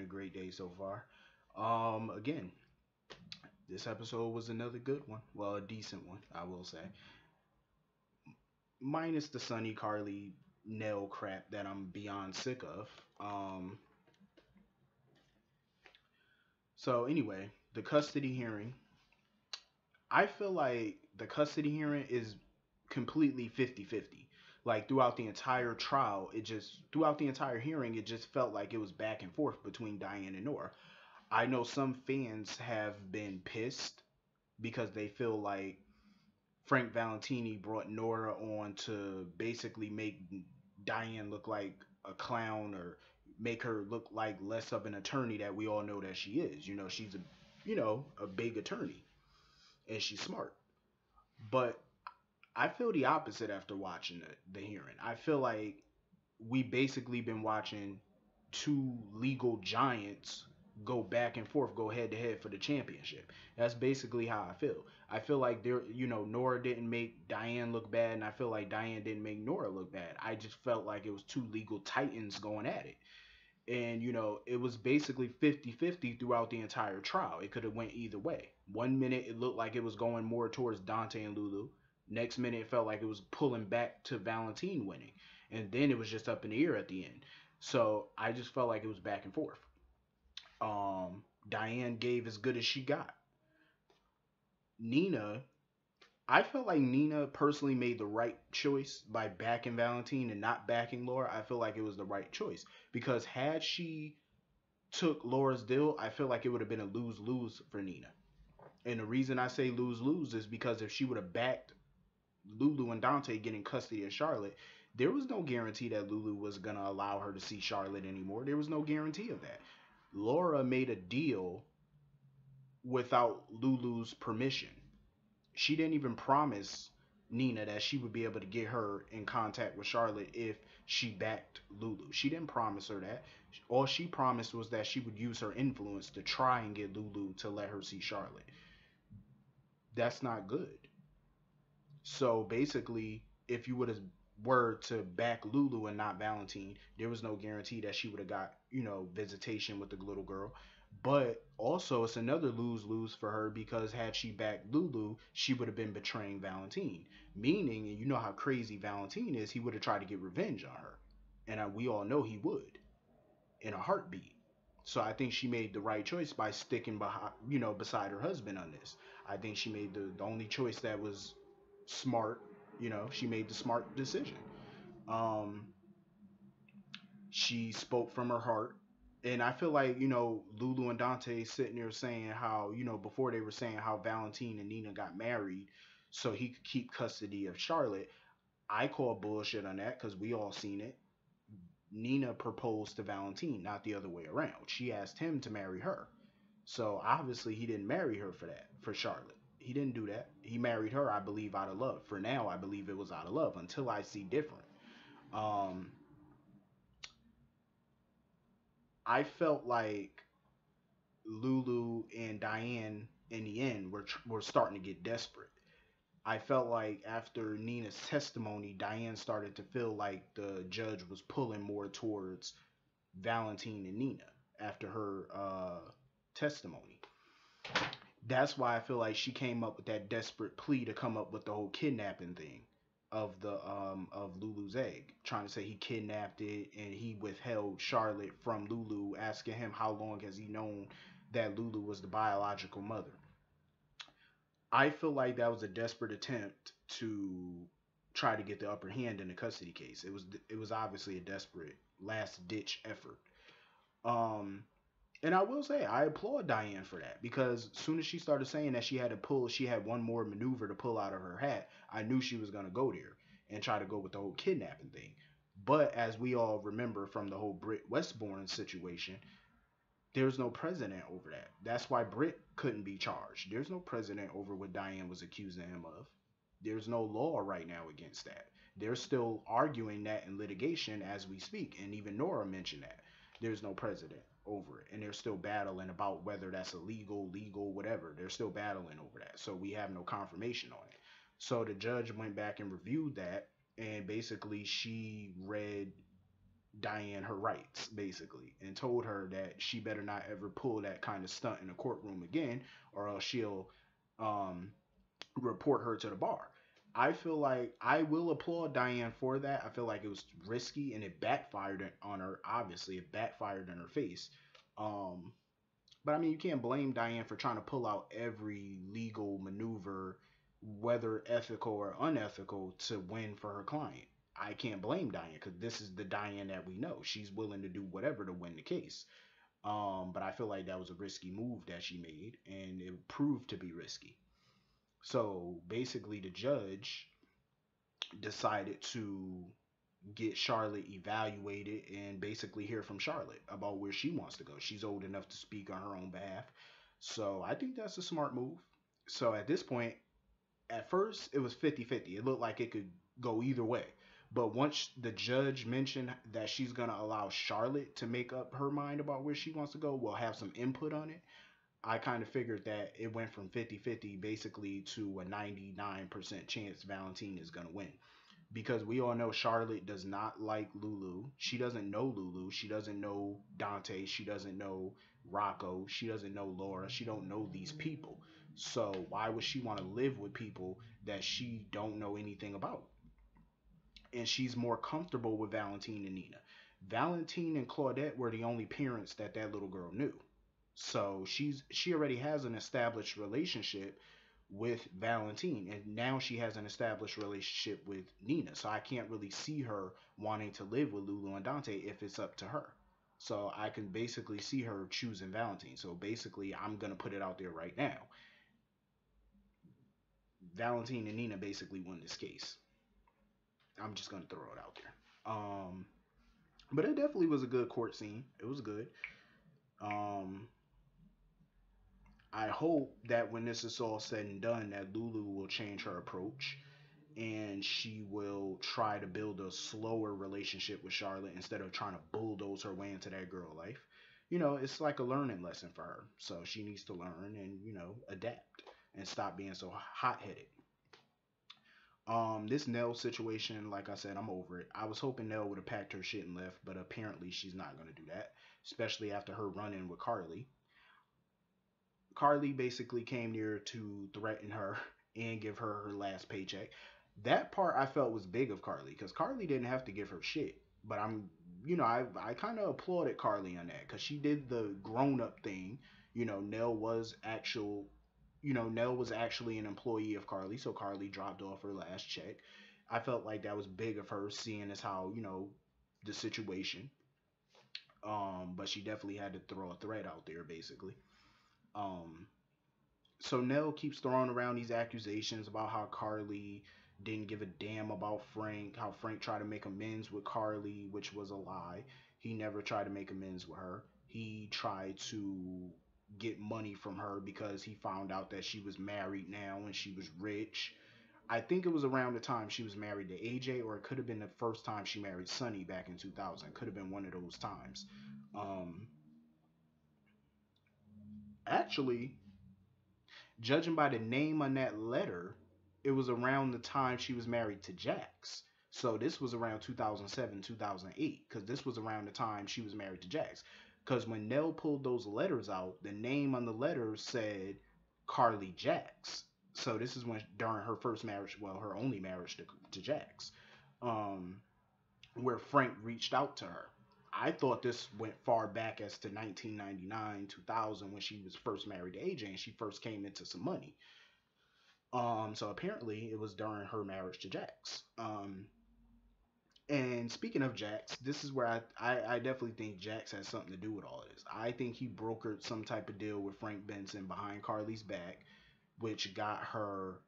great day so far. Again, this episode was another good one. Well, a decent one, I will say. Minus the Sunny Carly Nell crap that I'm beyond sick of. Um, so anyway, the custody hearing. I feel like the custody hearing is completely 50-50. Like throughout the entire trial, throughout the entire hearing, it just felt like it was back and forth between Diane and Nora. I know some fans have been pissed because they feel like Frank Valentini brought Nora on to basically make Diane look like a clown or make her look like less of an attorney that we all know that she is. She's a big attorney and she's smart. But I feel the opposite after watching the hearing. I feel like we basically been watching two legal giants go back and forth, go head to head for the championship. That's basically how I feel. I feel like Nora didn't make Diane look bad, and I feel like Diane didn't make Nora look bad. I just felt like it was two legal titans going at it. And it was basically 50-50 throughout the entire trial. It could have went either way. One minute it looked like it was going more towards Dante and Lulu. Next minute it felt like it was pulling back to Valentine winning. And then it was just up in the air at the end. So I just felt like it was back and forth. Diane gave as good as she got. Nina, I felt like Nina personally made the right choice by backing Valentine and not backing Laura. I feel like it was the right choice because had she took Laura's deal, I feel like it would have been a lose lose for Nina. And the reason I say lose lose is because if she would have backed Lulu and Dante getting custody of Charlotte, there was no guarantee that Lulu was going to allow her to see Charlotte anymore. There was no guarantee of that. Laura made a deal without Lulu's permission. She didn't even promise Nina that she would be able to get her in contact with Charlotte if she backed Lulu. She didn't promise her that. All she promised was that she would use her influence to try and get Lulu to let her see Charlotte. That's not good. So basically, if you would have were to back Lulu and not Valentine, there was no guarantee that she would have got, visitation with the little girl. But also, it's another lose lose for her because had she backed Lulu, she would have been betraying Valentine. Meaning, and you know how crazy Valentine is, he would have tried to get revenge on her. And we all know he would in a heartbeat. So I think she made the right choice by sticking behind, beside her husband on this. I think she made the only choice that was smart. She made the smart decision. Um, she spoke from her heart. And I feel like, Lulu and Dante sitting there saying how, before they were saying how Valentine and Nina got married so he could keep custody of Charlotte. I call bullshit on that because we all seen it. Nina proposed to Valentine, not the other way around. She asked him to marry her. So obviously he didn't marry her for that, for Charlotte. He didn't do that. He married her, I believe, out of love. For now, I believe it was out of love until I see different. Um, I felt like Lulu and Diane in the end were starting to get desperate. I felt like after Nina's testimony, Diane started to feel like the judge was pulling more towards Valentine and Nina after her testimony. That's why I feel like she came up with that desperate plea to come up with the whole kidnapping thing of Lulu's egg, trying to say he kidnapped it and he withheld Charlotte from Lulu, asking him how long has he known that Lulu was the biological mother. I feel like that was a desperate attempt to try to get the upper hand in the custody case. It was obviously a desperate last ditch effort. Um, and I will say I applaud Diane for that because as soon as she started saying that she had one more maneuver to pull out of her hat, I knew she was gonna go there and try to go with the whole kidnapping thing. But as we all remember from the whole Britt Westbourne situation, there's no precedent over that. That's why Britt couldn't be charged. There's no precedent over what Diane was accusing him of. There's no law right now against that. They're still arguing that in litigation as we speak, and even Nora mentioned that. There's no precedent over it, and they're still battling about whether that's illegal, legal, whatever. They're still battling over that, so we have no confirmation on it. So the judge went back and reviewed that, and basically she read Diane her rights, basically, and told her that she better not ever pull that kind of stunt in a courtroom again, or else she'll um, report her to the bar. I feel like I will applaud Diane for that. I feel like it was risky and it backfired on her. Obviously, it backfired in her face. Um, but I mean, you can't blame Diane for trying to pull out every legal maneuver, whether ethical or unethical, to win for her client. I can't blame Diane because this is the Diane that we know. She's willing to do whatever to win the case. But I feel like that was a risky move that she made, and it proved to be risky. So basically, the judge decided to get Charlotte evaluated and basically hear from Charlotte about where she wants to go. She's old enough to speak on her own behalf. So I think that's a smart move. So at this point, at first it was 50-50. It looked like it could go either way. But once the judge mentioned that she's going to allow Charlotte to make up her mind about where she wants to go, we'll have some input on it. I kind of figured that it went from 50-50 basically to a 99% chance Valentine is going to win, because we all know Charlotte does not like Lulu. She doesn't know Lulu. She doesn't know Dante. She doesn't know Rocco. She doesn't know Laura. She don't know these people. So why would she want to live with people that she don't know anything about? And she's more comfortable with Valentine and Nina. Valentine and Claudette were the only parents that that little girl knew. So she already has an established relationship with Valentine, and now she has an established relationship with Nina. So I can't really see her wanting to live with Lulu and Dante if it's up to her. So I can basically see her choosing Valentine. So basically, I'm gonna put it out there right now. Valentine and Nina basically won this case. I'm just gonna throw it out there. But it definitely was a good court scene. It was good. Um, I hope that when this is all said and done, that Lulu will change her approach and she will try to build a slower relationship with Charlotte instead of trying to bulldoze her way into that girl life. It's like a learning lesson for her. So she needs to learn and, adapt and stop being so hot headed. This Nell situation, like I said, I'm over it. I was hoping Nell would have packed her shit and left, but apparently she's not gonna do that, especially after her run in with Carly. Carly basically came near to threaten her and give her her last paycheck. That part I felt was big of Carly because Carly didn't have to give her shit. But I kind of applauded Carly on that because she did the grown up thing. Nell was Nell was actually an employee of Carly, so Carly dropped off her last check. I felt like that was big of her, seeing as how the situation. But she definitely had to throw a threat out there, basically. Um, so Nell keeps throwing around these accusations about how Carly didn't give a damn about Frank, how Frank tried to make amends with Carly, which was a lie. He never tried to make amends with her. He tried to get money from her because he found out that she was married now and she was rich. I think it was around the time she was married to AJ, or it could have been the first time she married Sonny back in 2000. Could have been one of those times. Um, actually, judging by the name on that letter, it was around the time she was married to Jax. So this was around 2007, 2008, because this was around the time she was married to Jax. Because when Nell pulled those letters out, the name on the letter said Carly Jax. So this is when during her first marriage, well, her only marriage to Jax, um, where Frank reached out to her. I thought this went far back as to 1999, 2000 when she was first married to AJ and she first came into some money. So apparently it was during her marriage to Jax. And speaking of Jax, this is where I definitely think Jax has something to do with all of this. I think he brokered some type of deal with Frank Benson behind Carly's back, which got her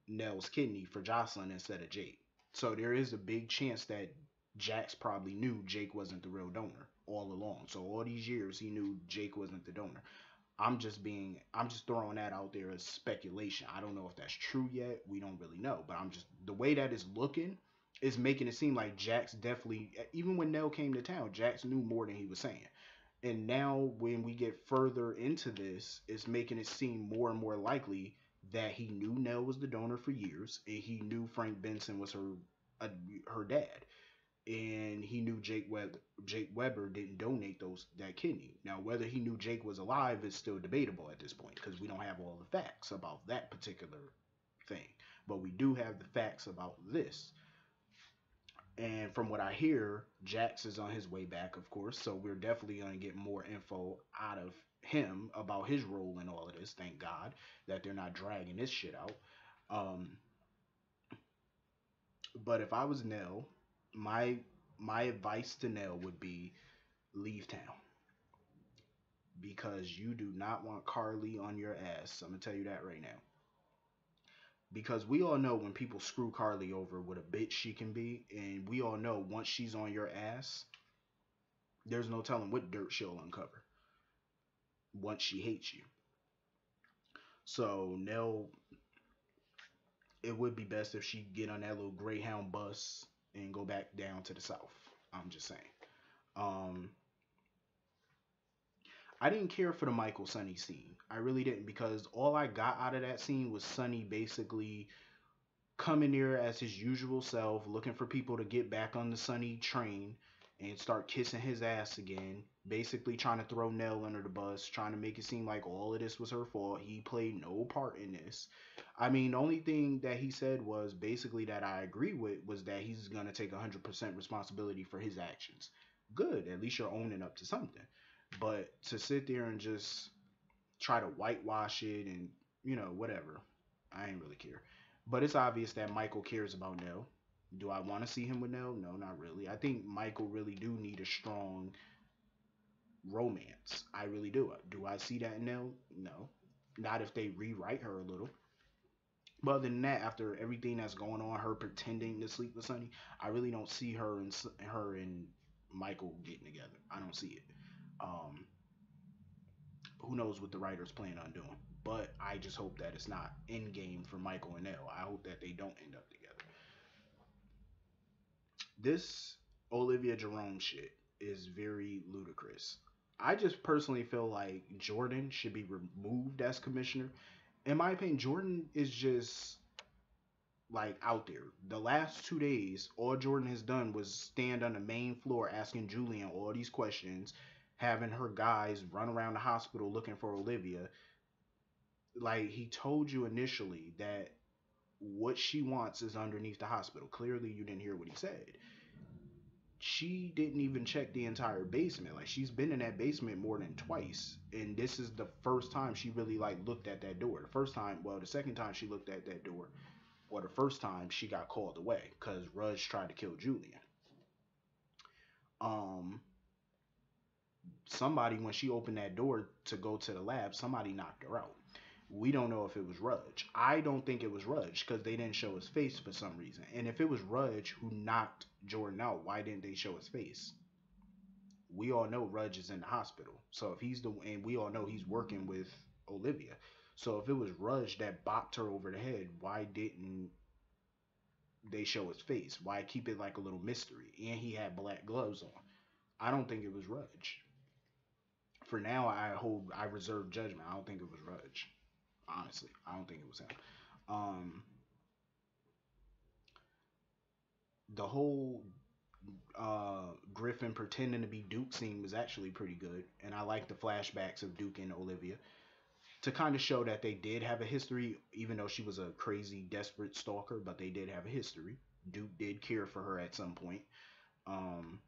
Nell's kidney for Jocelyn instead of Jake. So there is a big chance that Jax probably knew Jake wasn't the real donor all along. So all these years he knew Jake wasn't the donor. I'm just throwing that out there as speculation. I don't know if that's true yet. We don't really know, but I'm just the way that is looking is making it seem like Jax definitely, even when Nell came to town, Jax knew more than he was saying. And now when we get further into this, it's making it seem more and more likely that he knew Nell was the donor for years and he knew Frank Benson was uh, her dad. and he knew Jake Weber didn't donate that kidney. Now, whether he knew Jake was alive is still debatable at this point because we don't have all the facts about that particular thing, but we do have the facts about this. And from what I hear, Jax is on his way back, of course, so we're definitely going to get more info out of him about his role in all of this. Thank God that they're not dragging this shit out. Um, but if I was Nell, my my advice to Nell would be leave town because you do not want Carly on your ass. I'm gonna tell you that right now. Because we all know when people screw Carly over what a bitch she can be, and we all know once she's on your ass, there's no telling what dirt she'll uncover once she hates you. So Nell, it would be best if she get on that little Greyhound bus and go back down to the south. I'm just saying. Um, I didn't care for the Michael Sonny scene. I really didn't because all I got out of that scene was Sonny basically coming there as his usual self, looking for people to get back on the Sonny train and start kissing his ass again. Basically trying to throw Nell under the bus, trying to make it seem like all of this was her fault. He played no part in this. I mean, the only thing that he said was basically that I agree with was that he's gonna take 100% responsibility for his actions. Good, at least you're owning up to something. But to sit there and just try to whitewash it and whatever, I ain't really care. But it's obvious that Michael cares about Nell. Do I want to see him with Nell? No, not really. I think Michael really do need a strong romance. I really do. Do I see that in Nell? No. Not if they rewrite her a little. But other than that, after everything that's going on, her pretending to sleep with Sonny, I really don't see her and Michael getting together. I don't see it. Um, who knows what the writers plan on doing? But I just hope that it's not in game for Michael and Elle. I hope that they don't end up together. This Olivia Jerome shit is very ludicrous. I just personally feel like Jordan should be removed as commissioner. In my opinion, Jordan is just like out there. The last 2 days, all Jordan has done was stand on the main floor asking Julian all these questions, having her guys run around the hospital looking for Olivia. Like he told you initially that what she wants is underneath the hospital. Clearly, you didn't hear what he said. She didn't even check the entire basement. Like she's been in that basement more than twice, and this is the first time she really like looked at that door. The first time, well, the second time she looked at that door, or the first time she got called away because Rudge tried to kill Julian. Um, somebody when she opened that door to go to the lab, somebody knocked her out. We don't know if it was Rudge. I don't think it was Rudge because they didn't show his face for some reason. And if it was Rudge who knocked Jordan out, why didn't they show his face? We all know Rudge is in the hospital. So if he's and we all know he's working with Olivia. So if it was Rudge that bopped her over the head, why didn't they show his face? Why keep it like a little mystery? And he had black gloves on. I don't think it was Rudge. For now, I reserve judgment. I don't think it was Rudge. Honestly, I don't think it was him. Um, the whole Griffin pretending to be Duke scene was actually pretty good, and I like the flashbacks of Duke and Olivia to kind of show that they did have a history, even though she was a crazy, desperate stalker. But they did have a history. Duke did care for her at some point. Um,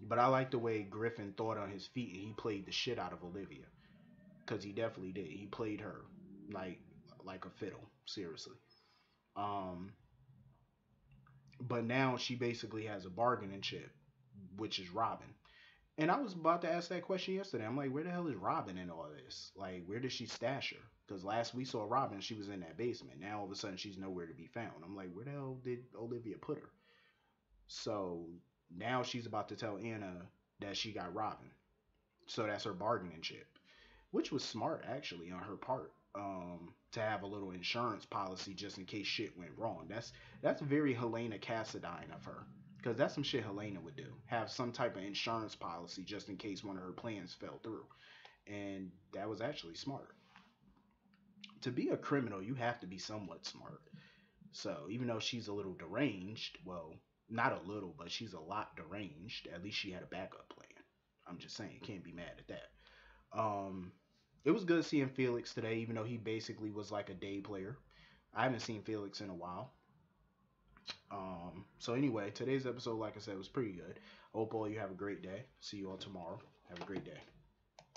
but I like the way Griffin thought on his feet and he played the shit out of Olivia because he definitely did. He played her like like a fiddle, seriously. Um, but now she basically has a bargaining chip, which is Robin. And I was about to ask that question yesterday. I'm like, where the hell is Robin in all this? Like, where did she stash her? Because last we saw Robin, she was in that basement. Now all of a sudden she's nowhere to be found. I'm like, where the hell did Olivia put her? So now she's about to tell Anna that she got Robin. So that's her bargaining chip, which was smart actually on her part. To have a little insurance policy just in case shit went wrong. That's very Helena Cassadine of her, because that's some shit Helena would do. Have some type of insurance policy just in case one of her plans fell through, and that was actually smart. To be a criminal, you have to be somewhat smart. So even though she's a little deranged, well, Not a little, but she's a lot deranged. At least she had a backup plan. I'm just saying, can't be mad at that. Um, it was good seeing Felix today, even though he basically was like a day player. I haven't seen Felix in a while. So anyway, today's episode, like I said, was pretty good. Hope all you have a great day. See you all tomorrow. Have a great day.